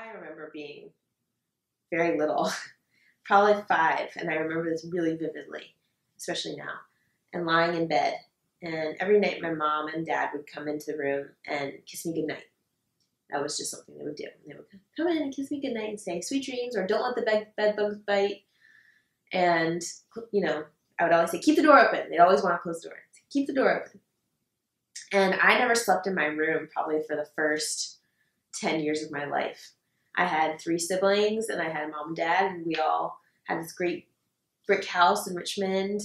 I remember being very little, probably 5, and I remember this really vividly, especially now, and lying in bed. And every night my mom and dad would come into the room and kiss me goodnight. That was just something they would do. They would come in and kiss me goodnight and say, sweet dreams, or don't let the bed bugs bite. And, you know, I would always say, keep the door open. They'd always want to close the door. Keep the door open. And I never slept in my room probably for the first 10 years of my life. I had 3 siblings, and I had a mom and dad, and we all had this great brick house in Richmond.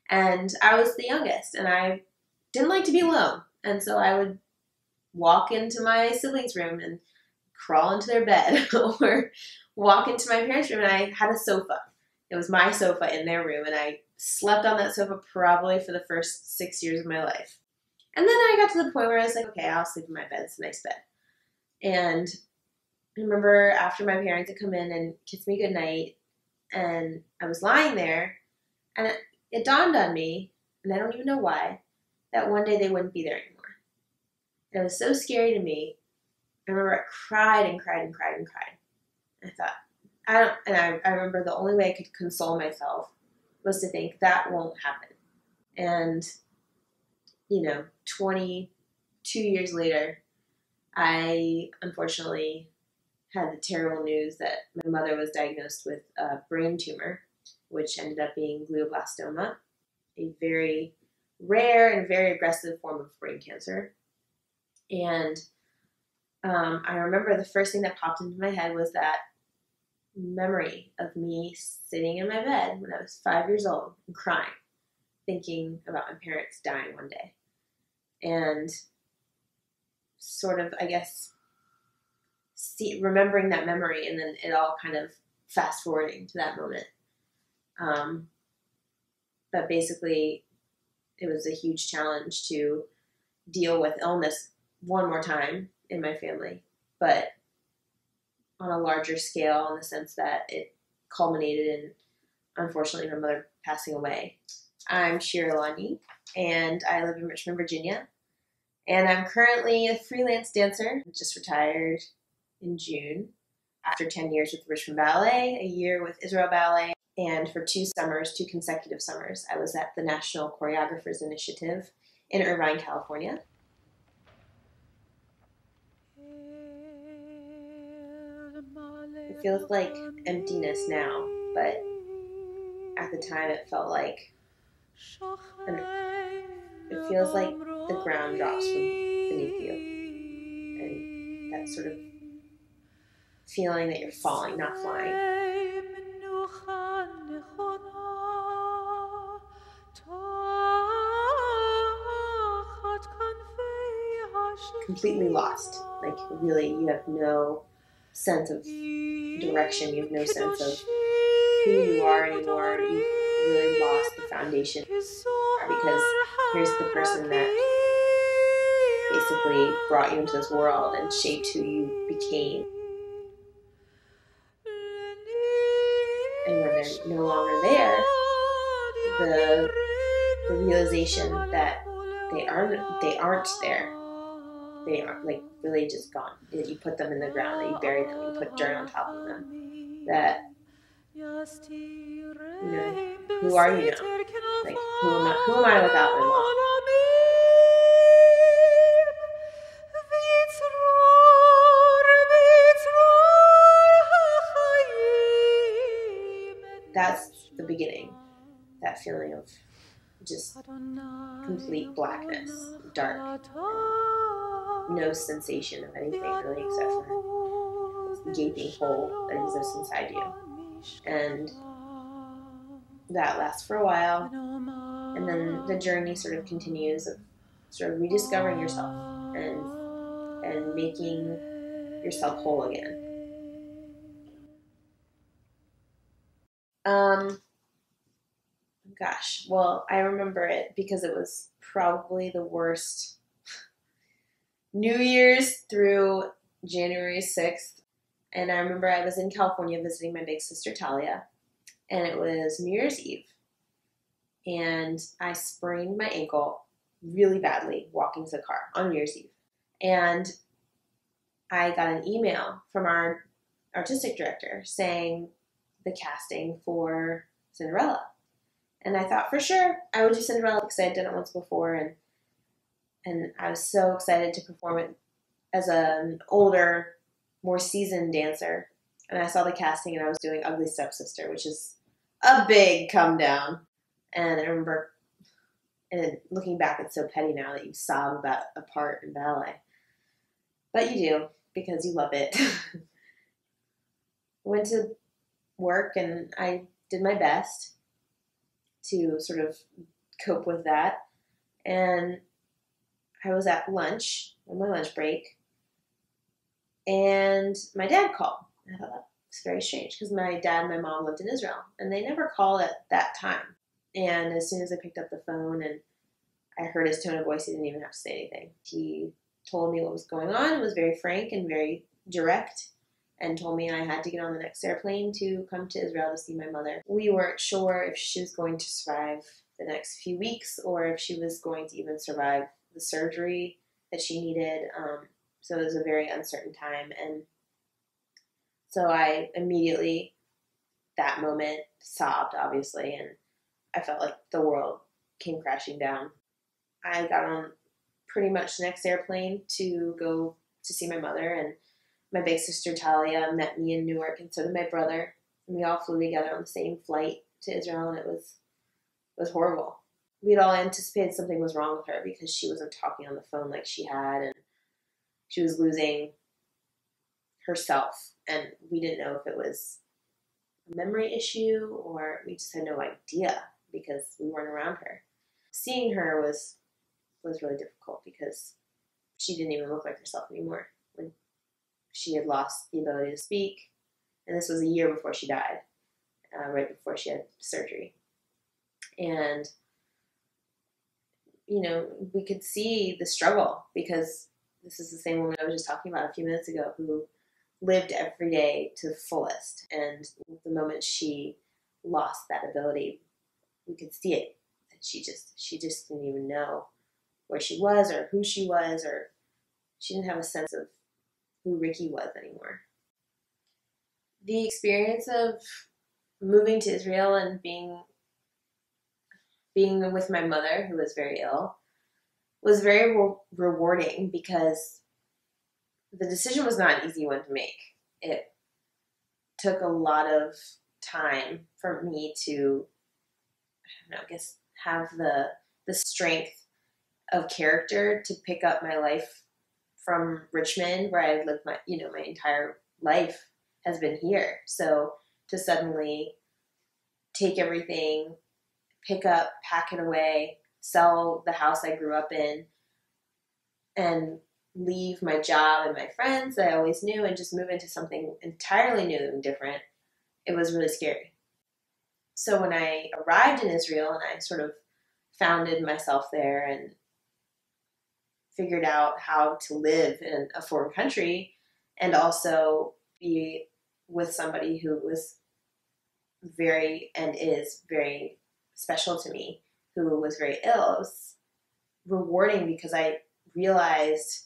And I was the youngest, and I didn't like to be alone. And so I would walk into my siblings' room and crawl into their bed, or walk into my parents' room, and I had a sofa. It was my sofa in their room, and I slept on that sofa probably for the first 6 years of my life. And then I got to the point where I was like, okay, I'll sleep in my bed. It's a nice bed. And I remember after my parents had come in and kissed me goodnight, and I was lying there, and it dawned on me, and I don't even know why, that one day they wouldn't be there anymore. And it was so scary to me. I remember I cried and cried and cried and cried. I thought, I remember the only way I could console myself was to think that won't happen. And, you know, 22 years later, I unfortunately had the terrible news that my mother was diagnosed with a brain tumor, which ended up being glioblastoma, a very rare and very aggressive form of brain cancer. And I remember the first thing that popped into my head was that memory of me sitting in my bed when I was 5 years old and crying, thinking about my parents dying one day. And sort of, I guess, remembering that memory, and then it all kind of fast forwarding to that moment. But basically, it was a huge challenge to deal with illness one more time in my family, but on a larger scale, in the sense that it culminated in, unfortunately, my mother passing away. I'm Shira Lanyi, and I live in Richmond, Virginia, and I'm currently a freelance dancer. I just retired in June after 10 years with Richmond Ballet, a year with Israel Ballet, and for 2 consecutive summers, I was at the National Choreographers Initiative in Irvine, California. It feels like emptiness now, but at the time it felt like, it feels like the ground drops from beneath you. And that sort of feeling that you're falling, not flying. Completely lost. Like, really, you have no sense of direction. You have no sense of who you are anymore. You've really lost the foundation, because here's the person that basically brought you into this world and shaped who you became. And when they're no longer there, the realization that they aren't there. They are, like, really just gone. You put them in the ground, that you bury them, you put dirt on top of them. That, you know, who are you now? Like, who am I without my mom? That's the beginning. That feeling of just complete blackness, dark. No sensation of anything really, except for this gaping hole that exists inside you. And that lasts for a while, and then the journey sort of continues of sort of rediscovering yourself and making yourself whole again. Gosh, well, I remember it because it was probably the worst New Year's through January 6th. And I remember I was in California visiting my big sister Talia, and it was New Year's Eve. And I sprained my ankle really badly walking to the car on New Year's Eve. And I got an email from our artistic director, sang the casting for Cinderella. And I thought for sure I would do Cinderella because I had done it once before, and I was so excited to perform it as an older, more seasoned dancer. And I saw the casting and I was doing Ugly Stepsister, which is a big come down. And I remember, and looking back, it's so petty now that you sob about a part in ballet. But you do, because you love it. Went to work and I did my best to sort of cope with that. And I was at lunch, on my lunch break, and my dad called. I thought that was very strange because my dad and my mom lived in Israel, and they never call at that time. And as soon as I picked up the phone and I heard his tone of voice, he didn't even have to say anything. He told me what was going on and was very frank and very direct, and told me I had to get on the next airplane to come to Israel to see my mother. We weren't sure if she was going to survive the next few weeks or if she was going to even survive the surgery that she needed. So it was a very uncertain time. And so I immediately, that moment, sobbed, obviously, and I felt like the world came crashing down. I got on pretty much the next airplane to go to see my mother, and my big sister Talia met me in Newark, and so did my brother. And we all flew together on the same flight to Israel, and it was horrible. We'd all anticipated something was wrong with her because she wasn't talking on the phone like she had, and she was losing herself. And we didn't know if it was a memory issue or we just had no idea because we weren't around her. Seeing her was really difficult because she didn't even look like herself anymore. When she had lost the ability to speak, and this was a year before she died, right before she had surgery. And, you know, we could see the struggle because this is the same woman I was just talking about a few minutes ago who lived every day to the fullest. And the moment she lost that ability, we could see it. And she just didn't even know where she was or who she was, or she didn't have a sense of who Ricky was anymore. The experience of moving to Israel and being with my mother, who was very ill, was very rewarding because the decision was not an easy one to make. It took a lot of time for me to, I guess, have the strength of character to pick up my life from Richmond, where I've lived my entire life has been here. So to suddenly take everything, pick up, pack it away, sell the house I grew up in, and leave my job and my friends that I always knew and just move into something entirely new and different, it was really scary. So when I arrived in Israel and I sort of founded myself there and figured out how to live in a foreign country and also be with somebody who was very and is very special to me, who was very ill, it was rewarding because I realized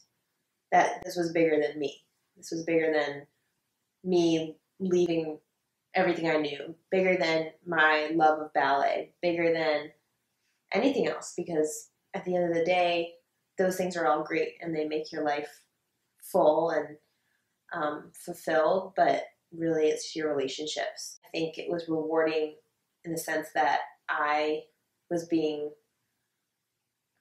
that this was bigger than me. This was bigger than me leaving everything I knew, bigger than my love of ballet, bigger than anything else, because at the end of the day, those things are all great and they make your life full and fulfilled, but really it's your relationships. I think it was rewarding in the sense that I was being,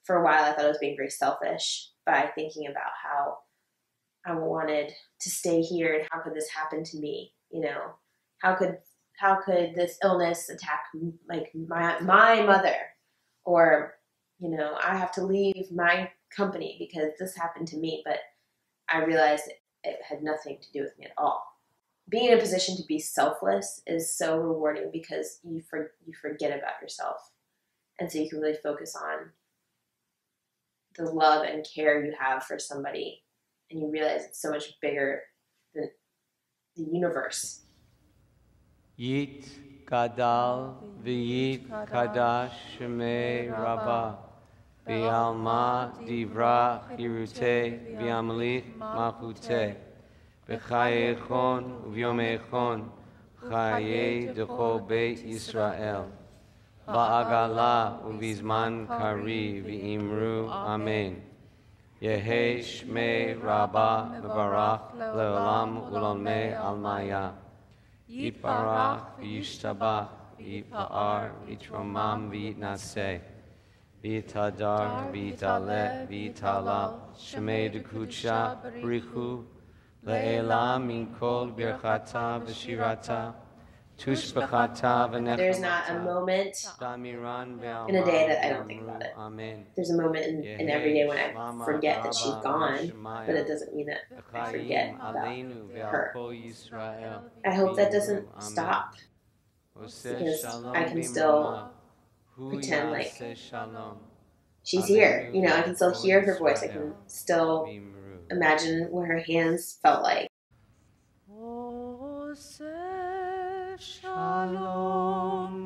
for a while I thought I was being very selfish by thinking about how I wanted to stay here and how could this happen to me, you know? How could this illness attack like my mother, or, you know, I have to leave my company because this happened to me, but I realized it had nothing to do with me at all. Being in a position to be selfless is so rewarding because you forget about yourself. And so you can really focus on the love and care you have for somebody, and you realize it's so much bigger than the universe. Yit Gadal V'yit Kadash Shemei Rabbah V'yalma Divra Hirute V'yamalit Malchute v'chayechon uvyomechon chaye dechol beit Yisrael ba'agala uvizman kari v'imru amen. Yehi shmei rabba mevarach leolam ulamei almaya. Yitbarach v'yishtabach v'yitpa'ar v'yitromam v'yitnaseh v'yitadar v'yitaleh v'yitalal shmei dekudsha b'richu le'elam min kol birchata v'shirata tushbechata v'nechamata. There's not a moment in a day that I don't think about it. There's a moment in every day when I forget that she's gone, but it doesn't mean that I forget about her. I hope that doesn't stop, because I can still pretend like she's here. You know, I can still hear her voice. I can still imagine what her hands felt like. Shalom